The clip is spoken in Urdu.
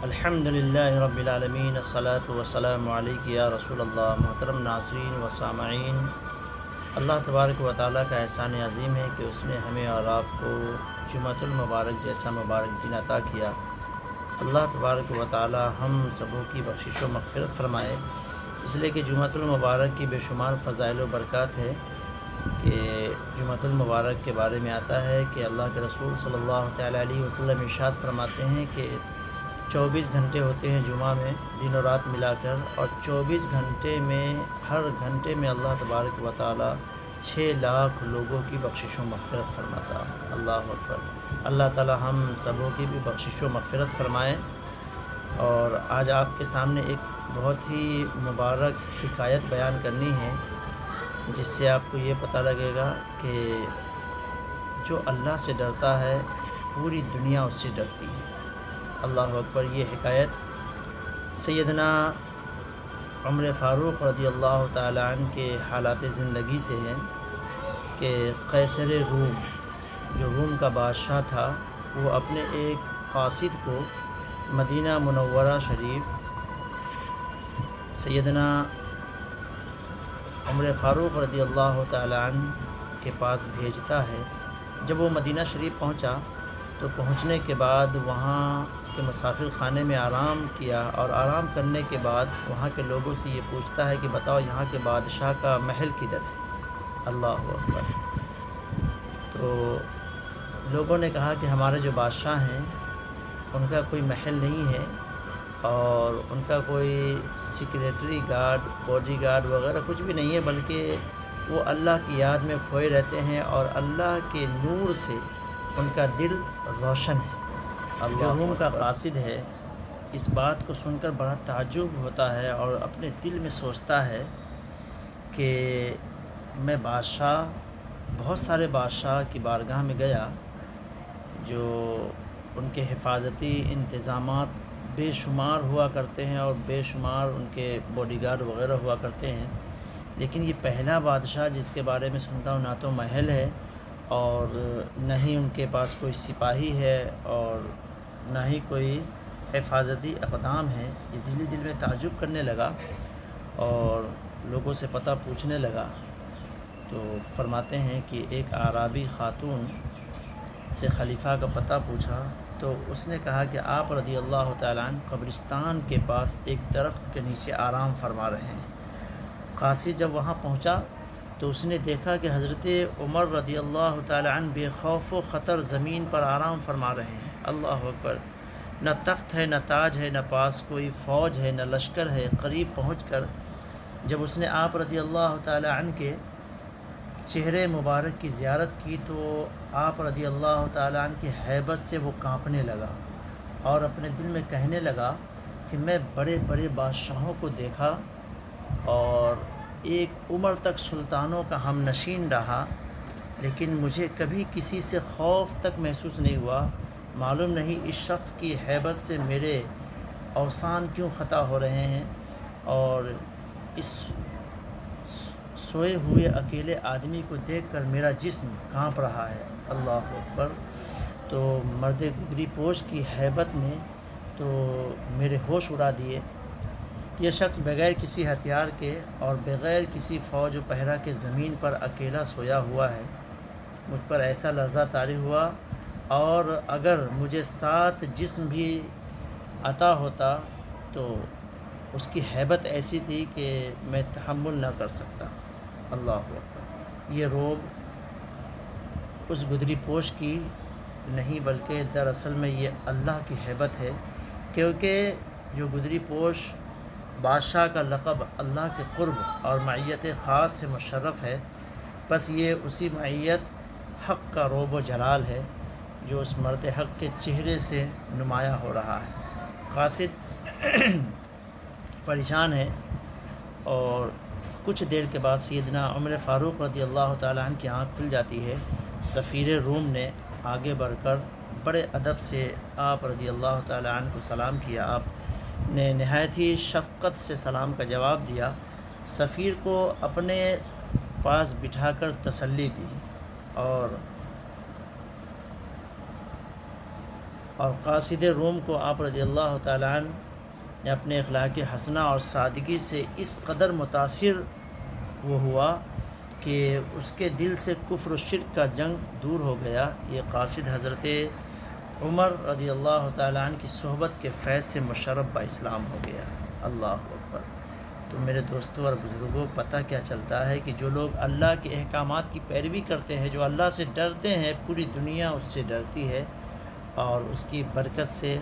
الحمدللہ رب العالمین، الصلاۃ والسلام علیک یا رسول اللہ۔ محترم ناظرین و سامعین، اللہ تبارک و تعالیٰ کا احسان عظیم ہے کہ اس نے ہمیں اور آپ کو جمعۃ المبارک جیسا مبارک دن عطا کیا۔ اللہ تبارک و تعالیٰ ہم سبوں کی بخشش و مغفرت فرمائے، اس لیے کہ جمعۃ المبارک کی بے شمار فضائل و برکات ہے کہ جمعۃ المبارک کے بارے میں آتا ہے کہ اللہ کے رسول صلی اللہ تعالیٰ علیہ وسلم ارشاد فرماتے ہیں کہ 24 گھنٹے ہوتے ہیں جمعہ میں، دن و رات ملا کر، اور 24 گھنٹے میں ہر گھنٹے میں اللہ تبارک و تعالیٰ 6 لاکھ لوگوں کی بخشش و مغفرت فرماتا۔ اللہ اکبر۔ اللہ تعالیٰ ہم سبوں کی بھی بخشش و مغفرت فرمائے۔ اور آج آپ کے سامنے ایک بہت ہی مبارک حکایت بیان کرنی ہے، جس سے آپ کو یہ پتہ لگے گا کہ جو اللہ سے ڈرتا ہے پوری دنیا اس سے ڈرتی ہے۔ اللہ اکبر۔ یہ حکایت سیدنا عمر فاروق رضی اللہ تعالیٰ عنہ کے حالات زندگی سے ہے کہ قیصر روم، جو روم کا بادشاہ تھا، وہ اپنے ایک قاصد کو مدینہ منورہ شریف سیدنا عمر فاروق رضی اللہ تعالیٰ عنہ کے پاس بھیجتا ہے۔ جب وہ مدینہ شریف پہنچا تو پہنچنے کے بعد وہاں کے مسافر خانے میں آرام کیا، اور آرام کرنے کے بعد وہاں کے لوگوں سے یہ پوچھتا ہے کہ بتاؤ یہاں کے بادشاہ کا محل کدھر ہے؟ اللہ اکبر۔ تو لوگوں نے کہا کہ ہمارے جو بادشاہ ہیں ان کا کوئی محل نہیں ہے، اور ان کا کوئی سیکریٹری گارڈ، باڈی گارڈ وغیرہ کچھ بھی نہیں ہے، بلکہ وہ اللہ کی یاد میں کھوئے رہتے ہیں، اور اللہ کے نور سے ان کا دل روشن ہے۔ جو روم کا قاصد ہے اس بات کو سن کر بڑا تعجب ہوتا ہے، اور اپنے دل میں سوچتا ہے کہ میں بہت سارے بادشاہ کی بارگاہ میں گیا، جو ان کے حفاظتی انتظامات بے شمار ہوا کرتے ہیں، اور بے شمار ان کے باڈی گارڈ وغیرہ ہوا کرتے ہیں، لیکن یہ پہلا بادشاہ جس کے بارے میں سنتا ہوں نہ تو محل ہے، اور نہ ہی ان کے پاس کوئی سپاہی ہے، اور نہ ہی کوئی حفاظتی اقدام ہے۔ یہ دل میں تعجب کرنے لگا اور لوگوں سے پتہ پوچھنے لگا، تو فرماتے ہیں کہ ایک اعرابی خاتون سے خلیفہ کا پتہ پوچھا، تو اس نے کہا کہ آپ رضی اللہ تعالیٰ عنہ قبرستان کے پاس ایک درخت کے نیچے آرام فرما رہے ہیں۔ قاصد جب وہاں پہنچا تو اس نے دیکھا کہ حضرت عمر رضی اللہ تعالیٰ عنہ بے خوف و خطر زمین پر آرام فرما رہے ہیں۔ اللہ اکبر۔ نہ تخت ہے، نہ تاج ہے، نہ پاس کوئی فوج ہے، نہ لشکر ہے۔ قریب پہنچ کر جب اس نے آپ رضی اللہ تعالیٰ عنہ کے چہرے مبارک کی زیارت کی تو آپ رضی اللہ تعالیٰ عنہ کی ہیبت سے وہ کانپنے لگا، اور اپنے دل میں کہنے لگا کہ میں بڑے بڑے بادشاہوں کو دیکھا، اور ایک عمر تک سلطانوں کا ہم نشین رہا، لیکن مجھے کبھی کسی سے خوف تک محسوس نہیں ہوا۔ معلوم نہیں اس شخص کی ہیبت سے میرے اوسان کیوں خطا ہو رہے ہیں، اور اس سوئے ہوئے اکیلے آدمی کو دیکھ کر میرا جسم کانپ رہا ہے۔ اللہ اکبر۔ تو مرد گدری پوش کی ہیبت نے تو میرے ہوش اڑا دیے۔ یہ شخص بغیر کسی ہتھیار کے اور بغیر کسی فوج و پہرہ کے زمین پر اکیلا سویا ہوا ہے۔ مجھ پر ایسا لرزہ طاری ہوا، اور اگر مجھے 7 جسم بھی عطا ہوتا تو اس کی ہیبت ایسی تھی کہ میں تحمل نہ کر سکتا۔ اللہ اکبر۔ یہ روب اس گدری پوش کی نہیں، بلکہ دراصل میں یہ اللہ کی ہیبت ہے، کیونکہ جو گدری پوش بادشاہ کا لقب اللہ کے قرب اور معیت خاص سے مشرف ہے، بس یہ اسی معیت حق کا روب و جلال ہے جو اس مرد حق کے چہرے سے نمایاں ہو رہا ہے۔ قاصد پریشان ہے، اور کچھ دیر کے بعد سیدنا عمر فاروق رضی اللہ تعالیٰ عنہ کی آنکھ کھل جاتی ہے۔ سفیر روم نے آگے بڑھ کر بڑے ادب سے آپ رضی اللہ تعالیٰ عنہ کو سلام کیا۔ آپ نے نہایت ہی شفقت سے سلام کا جواب دیا، سفیر کو اپنے پاس بٹھا کر تسلی دی، اور اور قاصد روم کو آپ رضی اللہ تعالیٰ عنہ نے اپنے اخلاق حسنہ اور سادگی سے اس قدر متاثر وہ ہوا کہ اس کے دل سے کفر و شرک کا جنگ دور ہو گیا۔ یہ قاصد حضرت عمر رضی اللہ تعالیٰ عنہ کی صحبت کے فیض سے مشرف با اسلام ہو گیا۔ اللہ اکبر۔ تو میرے دوستوں اور بزرگوں، پتہ کیا چلتا ہے کہ جو لوگ اللہ کے احکامات کی پیروی کرتے ہیں، جو اللہ سے ڈرتے ہیں، پوری دنیا اس سے ڈرتی ہے اور اس کی برکت سے